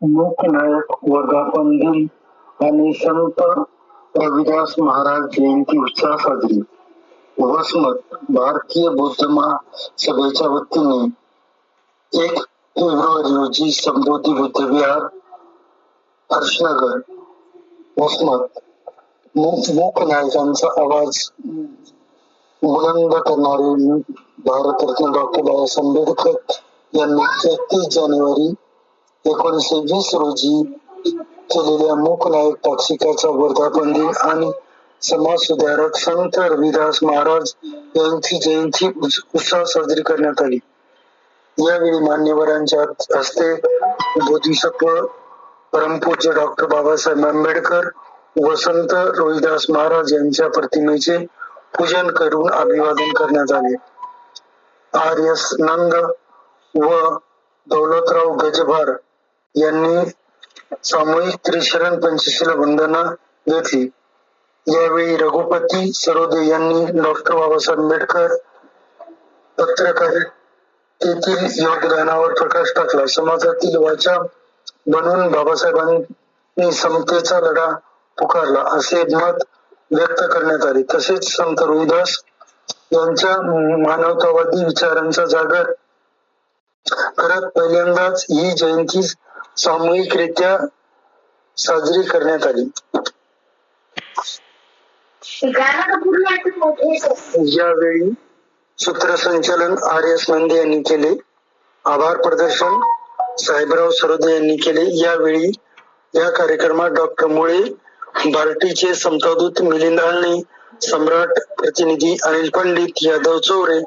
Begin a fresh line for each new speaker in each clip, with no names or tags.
लोकनायक वर्धापन दिन आणि संत रविदास महाराज जयंती उत्साह साजरी. वसमत भारतीय बौद्ध महासभेच्या वतीने 1 फेब्रुवारी रोजी संबोधी बुद्ध विहार, हर्षनगर, वसमत. लोकनायकांचा आवाज बुलंद करणारे भारतरत्न डॉक्टर बाबासाहेब आंबेडकर यांनी 31 जानेवारी 1920 रोजी केलेल्या मूकनायक पाक्षिकाचा वर्धापन दिन आणि समाजसुधारक संत रविदास महाराज यांची जयंती उत्साहात साजरी करण्यात आली. यावेळी मान्यवरांच्या हस्ते बोधिसत्व परमपूज्य डॉक्टर बाबासाहेब आंबेडकर व संत रविदास महाराज यांच्या प्रतिमेचे पूजन करून अभिवादन करण्यात आले. आर.एस. नंद व दौलतराव गजभार यांनी सामूहिक त्रिशरण पंचशीला वंदना घेतली. यावेळी रघुपती सरोदे यांनी डॉक्टर बाबासाहेब आंबेडकर पत्रकारितेतील योगदानावर प्रकाश टाकला. समाजातील वाचा बनून बाबासाहेबांनी समतेचा लढा पुकारला असे मत व्यक्त करण्यात आले. तसेच संत रविदास यांच्या मानवतावादी विचारांचा जागर करत पहिल्यांदाच ही जयंती सामूहिकरित्या साजरी करण्यात आली. यावेळी सूत्रसंचालन आर.एस. नंदे यांनी केले. आभार प्रदर्शन साहेबराव सरोदे यांनी केले. यावेळी या कार्यक्रमात डॉक्टर मुळे, बार्टीचे समतादूत मिलिंद आळणे, सम्राट प्रतिनिधी अनिल पंडित, यादव चौरे,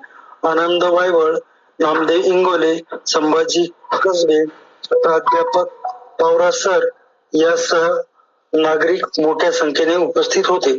आनंद वायवळ, नामदेव इंगोले, संभाजी कसबे, प्राध्यापक पवार सर यासह नागरिक मोठ्या संख्येने उपस्थित होते.